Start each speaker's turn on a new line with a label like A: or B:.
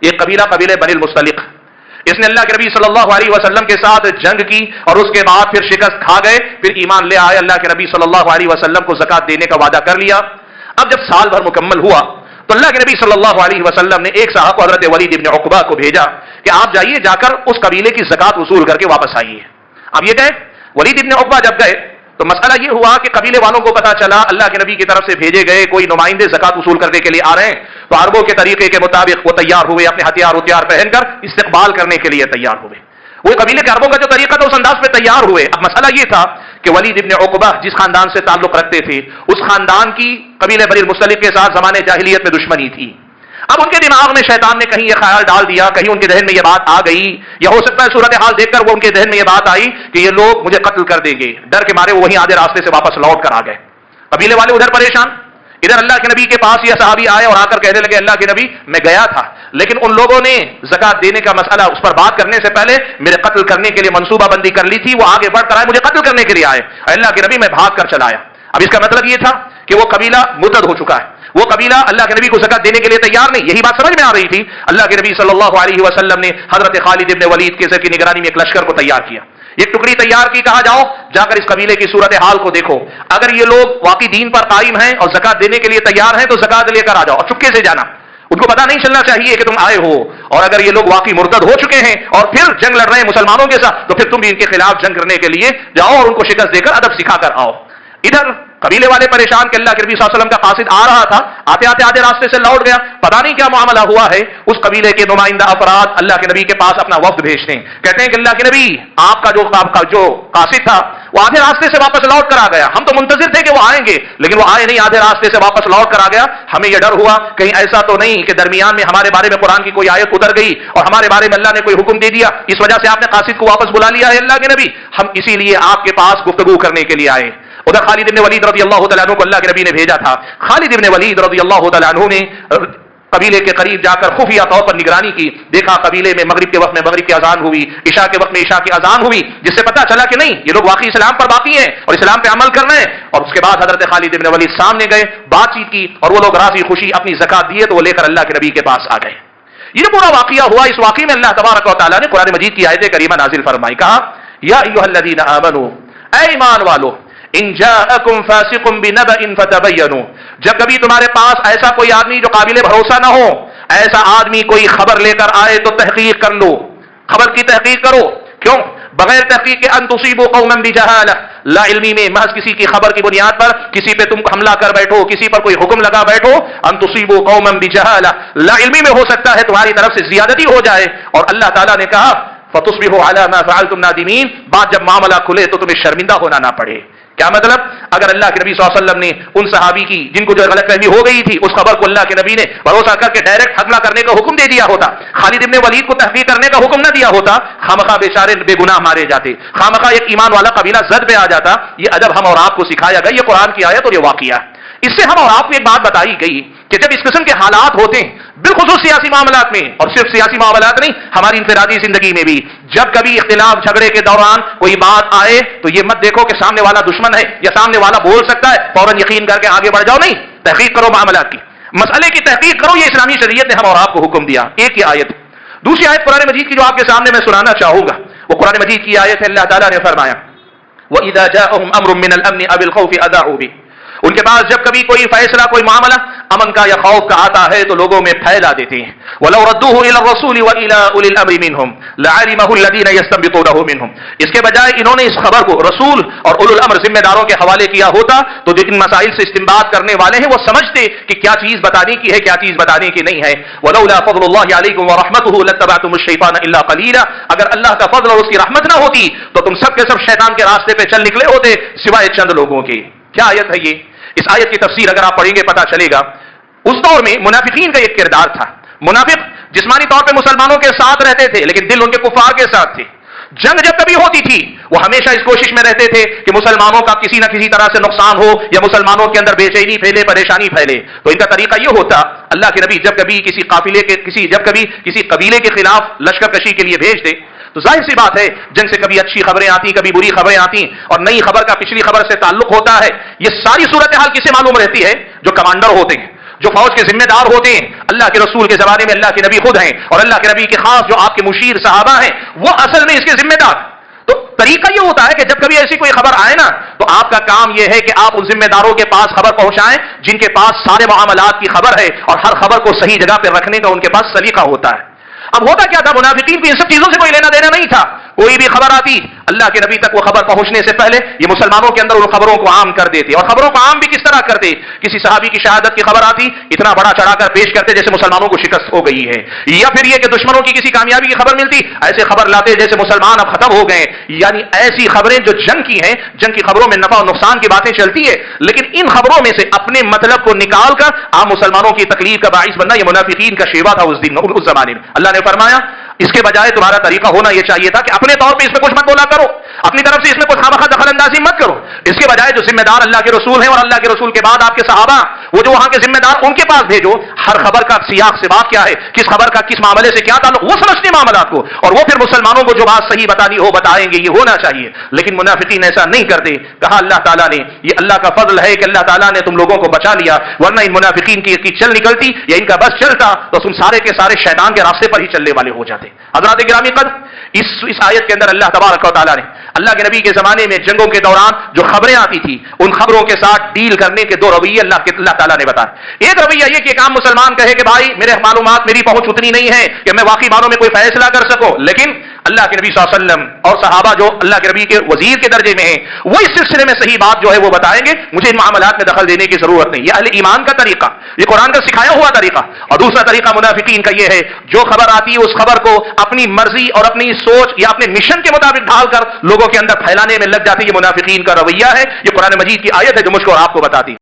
A: یہ قبیلہ قبیلے بنی المصطلق، اس نے اللہ کے نبی صلی اللہ علیہ وسلم کے ساتھ جنگ کی اور اس کے بعد پھر شکست کھا گئے، پھر ایمان لے آئے، اللہ کے نبی صلی اللہ علیہ وسلم کو زکات دینے کا وعدہ کر لیا۔ اب جب سال بھر مکمل ہوا تو اللہ کے نبی صلی اللہ علیہ وسلم نے ایک صاحب حضرت ولید ابن عقبہ کو بھیجا کہ آپ جائیے، جا کر اس قبیلے کی زکات وصول کر کے واپس آئیے۔ اب یہ گئے، ولید ابن عقبہ جب گئے تو مسئلہ یہ ہوا کہ قبیلے والوں کو پتا چلا اللہ کے نبی کی طرف سے بھیجے گئے کوئی نمائندے زکات وصول کرنے کے لیے آ رہے ہیں، تو عربوں کے طریقے کے مطابق وہ تیار ہوئے، اپنے ہتھیار پہن کر استقبال کرنے کے لیے تیار ہوئے۔ وہ قبیلے کے عربوں کا جو طریقہ تھا اس انداز پہ تیار ہوئے۔ اب مسئلہ یہ تھا کہ ولید ابن عقبہ جس خاندان سے تعلق رکھتے تھے اس خاندان کی قبیلے بنی المصطلق کے ساتھ زمانے جاہلیت میں دشمنی تھی۔ اب ان کے دماغ میں شیطان نے کہیں یہ خیال ڈال دیا، کہیں ان کے ذہن میں یہ بات آ گئی، یا ہو سکتا ہے صورتحال دیکھ کر وہ ان کے ذہن میں یہ بات آئی کہ یہ لوگ مجھے قتل کر دیں گے، ڈر کے مارے وہ وہیں آدھے راستے سے واپس لوٹ کر آ گئے۔ قبیلے والے ادھر پریشان، ادھر اللہ کے نبی کے پاس یہ صحابی آئے اور آ کر کہنے لگے اللہ کے نبی میں گیا تھا، لیکن ان لوگوں نے زکات دینے کا مسئلہ اس پر بات کرنے سے پہلے میرے قتل کرنے کے لیے منصوبہ بندی کر لی تھی، وہ آگے بڑھ کر آئے، مجھے قتل کرنے کے لیے آئے، اللہ کے نبی میں بھاگ کر چلا آیا۔ اب اس کا مطلب یہ تھا کہ وہ قبیلہ مرتد ہو چکا ہے، وہ قبیلہ اللہ کے نبی کو زکات دینے کے لیے تیار نہیں، یہی بات سمجھ میں آ رہی تھی۔ اللہ کے نبی صلی اللہ علیہ وسلم نے حضرت خالد ابن ولید کی نگرانی میں ایک لشکر کو تیار کیا، ایک ٹکڑی تیار کی، کہا جاؤ جا کر اس قبیلے کی صورتحال کو دیکھو، اگر یہ لوگ واقعی دین پر قائم ہیں اور زکات دینے کے لیے تیار ہیں تو زکات لے کر آ جاؤ، اور چپکے سے جانا، ان کو پتا نہیں چلنا چاہیے کہ تم آئے ہو، اور اگر یہ لوگ واقعی مرتد ہو چکے ہیں اور پھر جنگ لڑ رہے ہیں مسلمانوں کے ساتھ تو پھر تم بھی ان کے خلاف جنگ کرنے کے لیے جاؤ اور ان کو شکست دے کر ادب سکھا کر آؤ۔ ادھر قبیلے والے پریشان کہ اللہ کے نبی صلی اللہ علیہ وسلم کا قاصد آ رہا تھا، آتے آتے آدھے راستے سے لوٹ گیا، پتہ نہیں کیا معاملہ ہوا ہے۔ اس قبیلے کے نمائندہ افراد اللہ کے نبی کے پاس اپنا وفد بھیجتے ہیں، کہتے ہیں کہ اللہ کے نبی آپ کا جو قاصد تھا وہ آدھے راستے سے واپس لوٹ کر آ گیا، ہم تو منتظر تھے کہ وہ آئیں گے لیکن وہ آئے نہیں، آدھے راستے سے واپس لوٹ کر آ گیا، ہمیں یہ ڈر ہوا کہیں ایسا تو نہیں کہ درمیان میں ہمارے بارے میں قرآن کی کوئی آیت اتر گئی اور ہمارے بارے میں اللہ نے کوئی حکم دے دیا، اس وجہ سے آپ نے قاصد کو واپس بلا لیا ہے اللہ کے نبی، ہم اسی لیے آپ کے پاس گفتگو کرنے کے لیے آئے۔ ادھر خالد ابن ولید رضی اللہ تعالیٰ عنہ کو اللہ کے نبی نے بھیجا تھا، خالد ابن ولید رضی اللہ تعالیٰ عنہ نے قبیلے کے قریب جا کر خفیہ طور پر نگرانی کی، دیکھا قبیلے میں مغرب کے وقت میں مغرب کی اذان ہوئی، عشاء کے وقت میں عشاء کی اذان ہوئی، جس سے پتہ چلا کہ نہیں یہ لوگ واقعی اسلام پر باقی ہیں اور اسلام پہ عمل کر رہے ہیں۔ اور اس کے بعد حضرت خالد ابن ولید سامنے گئے، بات چیت کی اور وہ لوگ راضی خوشی اپنی زکات دیے تو وہ لے کر اللہ کے نبی کے پاس آ گئے۔ یہ پورا واقعہ ہوا، اس واقعے میں اللہ تبارک و تعالیٰ نے قرآن مجید کی آیت کریمہ نازل فرمائی، کہا یا ایھا الذین آمنوا، اے ایمان والو، ان جاءکم فاسق بنبأ فتبینوا، جب کبھی تمہارے پاس ایسا کوئی آدمی جو قابل بھروسہ نہ ہو، ایسا آدمی کوئی خبر لے کر آئے تو تحقیق کر لو، خبر کی تحقیق کرو، کیوں؟ بغیر تحقیق کے ان تصیبوا قوما بجہالہ، لا علمی میں محض کسی کی خبر کی بنیاد پر کسی پہ تم حملہ کر بیٹھو، کسی پر کوئی حکم لگا بیٹھو، ان تصیبوا قوما بجہالہ، لا علمی میں ہو سکتا ہے تمہاری طرف سے زیادتی ہو جائے، اور اللہ تعالیٰ نے کہا فتصبحوا علی ما فعلتم نادمین، بات جب معاملہ کھلے تو تمہیں شرمندہ ہونا نہ پڑے۔ کیا مطلب؟ اگر اللہ کے نبی صلی اللہ علیہ وسلم نے ان صحابی کی جن کو جو غلط فہمی ہو گئی تھی اس خبر کو اللہ کے نبی نے بھروسہ کر کے ڈائریکٹ حملہ کرنے کا حکم دے دیا ہوتا، خالد ابن ولید کو تحقیق کرنے کا حکم نہ دیا ہوتا، خامخواہ بیچارے بے گناہ مارے جاتے، خامخواہ ایک ایمان والا قبیلہ زد پہ آ جاتا۔ یہ ادب ہم اور آپ کو سکھایا گیا، یہ قرآن کی آیت اور یہ واقعہ۔ اس سے ہم اور آپ کو ایک بات بتائی گئی کہ جب اس قسم کے حالات ہوتے ہیں بالخصوص سیاسی معاملات میں، اور صرف سیاسی معاملات نہیں ہماری انفرادی زندگی میں بھی، جب کبھی اختلاف جھگڑے کے دوران کوئی بات آئے تو یہ مت دیکھو کہ سامنے والا دشمن ہے یا سامنے والا بول سکتا ہے فوراً یقین کر کے آگے بڑھ جاؤ، نہیں، تحقیق کرو معاملات کی، مسئلے کی تحقیق کرو، یہ اسلامی شریعت نے ہم اور آپ کو حکم دیا۔ ایک یہ آیت، دوسری آیت قرآن مجید کی جو آپ کے سامنے میں سنانا چاہوں گا وہ قرآن مجید کی آیت ہے، اللہ تعالیٰ نے فرمایا وَإِذَا جَاءَهُمْ أَمْرٌ مِّنَ الْأَمْنِ أَوِ الْخَوْفِ أَذَاعُوا بِهِ، ان کے پاس جب کبھی کوئی فیصلہ کوئی معاملہ امن کا یا خوف کا آتا ہے تو لوگوں میں پھیلا دیتے ہیں، وَلَوْ رَدُّوهُ إِلَى الرَّسُولِ وَإِلَى أُولِي الْأَمْرِ مِنْهُمْ لَعَلِمَهُ الَّذِينَ يَسْتَنبِطُونَهُ مِنْهُمْ، اس کے بجائے انہوں نے اس خبر کو رسول اور اولو الامر ذمہ داروں کے حوالے کیا ہوتا تو جو ان مسائل سے استنباط کرنے والے ہیں وہ سمجھتے کہ کیا چیز بتانے کی ہے کیا چیز بتانے کی نہیں ہے۔ وَلَوْلَا فَضْلُ اللَّهِ عَلَيْكُمْ وَرَحْمَتُهُ لَاتَّبَعْتُمُ الشَّيْطَانَ إِلَّا قَلِيلًا، اگر اللہ کا فضل اور اس کی رحمت نہ ہوتی تو تم سب کے سب شیطان کے راستے پہ چل نکلے ہوتے سوائے چند لوگوں کے۔ کیا آیت ہے یہ؟ اس آیت کی تفسیر اگر آپ پڑھیں گے پتہ چلے گا اس دور میں منافقین کا ایک کردار تھا۔ منافق جسمانی طور پہ مسلمانوں کے ساتھ رہتے تھے لیکن دل ان کے کفار کے ساتھ تھے۔ جنگ جب کبھی ہوتی تھی وہ ہمیشہ اس کوشش میں رہتے تھے کہ مسلمانوں کا کسی نہ کسی طرح سے نقصان ہو یا مسلمانوں کے اندر بے چینی پھیلے، پریشانی پھیلے، تو ان کا طریقہ یہ ہوتا اللہ کے نبی جب کبھی کسی قافلے کے کسی قبیلے کے خلاف لشکر کشی کے لیے بھیجتے تو ظاہر سی بات ہے جنگ سے کبھی اچھی خبریں آتی کبھی بری خبریں آتی اور نئی خبر کا پچھلی خبر سے تعلق ہوتا ہے۔ یہ ساری صورتحال کسے معلوم رہتی ہے؟ جو کمانڈر ہوتے ہیں۔ جو فوج کے ذمہ دار ہوتے ہیں اللہ کے رسول کے زمانے میں اللہ کے نبی خود ہیں اور اللہ کے نبی کے خاص جو آپ کے مشیر صحابہ ہیں وہ اصل میں اس کے ذمہ دار. تو طریقہ یہ ہوتا ہے کہ جب کبھی ایسی کوئی خبر آئے نا تو آپ کا کام یہ ہے کہ آپ ان ذمہ داروں کے پاس خبر پہنچائیں جن کے پاس سارے معاملات کی خبر ہے اور ہر خبر کو صحیح جگہ پہ رکھنے کا ان کے پاس سلیقہ ہوتا ہے. اب ہوتا کیا تھا, منافقین کو ان سب چیزوں سے کوئی لینا دینا نہیں تھا. کوئی بھی خبر آتی اللہ کے نبی تک وہ خبر پہنچنے سے پہلے یہ مسلمانوں کے اندر ان خبروں کو عام کر دیتے. اور خبروں کو عام بھی کس طرح کرتے, کسی صحابی کی شہادت کی خبر آتی اتنا بڑا چڑھا کر پیش کرتے جیسے مسلمانوں کو شکست ہو گئی ہے, یا پھر یہ کہ دشمنوں کی کسی کامیابی کی خبر ملتی ایسے خبر لاتے جیسے مسلمان اب ختم ہو گئے. یعنی ایسی خبریں جو جنگ کی ہیں, جنگ کی خبروں میں نفع اور نقصان کی باتیں چلتی ہے, لیکن ان خبروں میں سے اپنے مطلب کو نکال کر عام مسلمانوں کی تکلیف کا باعث بننا یہ منافقین کا شیوا تھا اس دن اس زمانے میں. اللہ نے فرمایا اس کے بجائے تمہارا طریقہ ہونا یہ چاہیے تھا کہ اپنے طور پہ اس میں کچھ مت بولا کرو, اپنی طرف سے اس میں کوئی خامخواہ دخل اندازی مت کرو. اس کے بجائے جو ذمہ دار اللہ کے رسول ہیں اور اللہ کے رسول کے بعد آپ کے صحابہ, وہ جو وہاں کے ذمہ دار ان کے پاس بھیجو. ہر خبر کا سیاق سے بات کیا ہے, کس خبر کا کس معاملے سے کیا تعلق, وہ سمجھتے معاملات کو, اور وہ پھر مسلمانوں کو جو بات صحیح بتانی ہو بتائیں گے. یہ ہونا چاہیے. لیکن منافقین ایسا نہیں کرتے. کہا اللہ تعالیٰ نے یہ اللہ کا فضل ہے کہ اللہ تعالیٰ نے تم لوگوں کو بچا لیا, ورنہ ان منافقین کی چل نکلتی یا ان کا بس چلتا تو تم سارے کے سارے شیطان کے راستے پر ہی چلنے والے ہو جاتے. حضرات گرامی قدر, اس آیت کے اندر اللہ تبارک و تعالیٰ نے اللہ کے نبی کے زمانے میں جنگوں کے دوران جو خبریں آتی تھی ان خبروں کے ساتھ ڈیل کرنے کے دو رویے اللہ تعالیٰ نے بتایا. ایک رویہ یہ کہ ایک عام مسلمان کہے کہ بھائی میرے معلومات میری پہنچ اتنی نہیں ہے کہ میں واقعی معنوں میں کوئی فیصلہ کر سکوں, لیکن اللہ کے نبی صلی اللہ علیہ وسلم اور صحابہ جو اللہ کے نبی کے وزیر کے درجے میں ہیں وہ اس سلسلے میں صحیح بات جو ہے وہ بتائیں گے, مجھے ان معاملات میں دخل دینے کی ضرورت نہیں. یہ اہل ایمان کا طریقہ, یہ قرآن کا سکھایا ہوا طریقہ. اور دوسرا طریقہ منافقین کا یہ ہے جو خبر آتی ہے اس خبر کو اپنی مرضی اور اپنی سوچ یا اپنے مشن کے مطابق ڈھال کر لوگوں کے اندر پھیلانے میں لگ جاتی. یہ منافقین کا رویہ ہے. یہ قرآن مجید کی آیت ہے جو مجھ کو اور آپ کو بتاتی.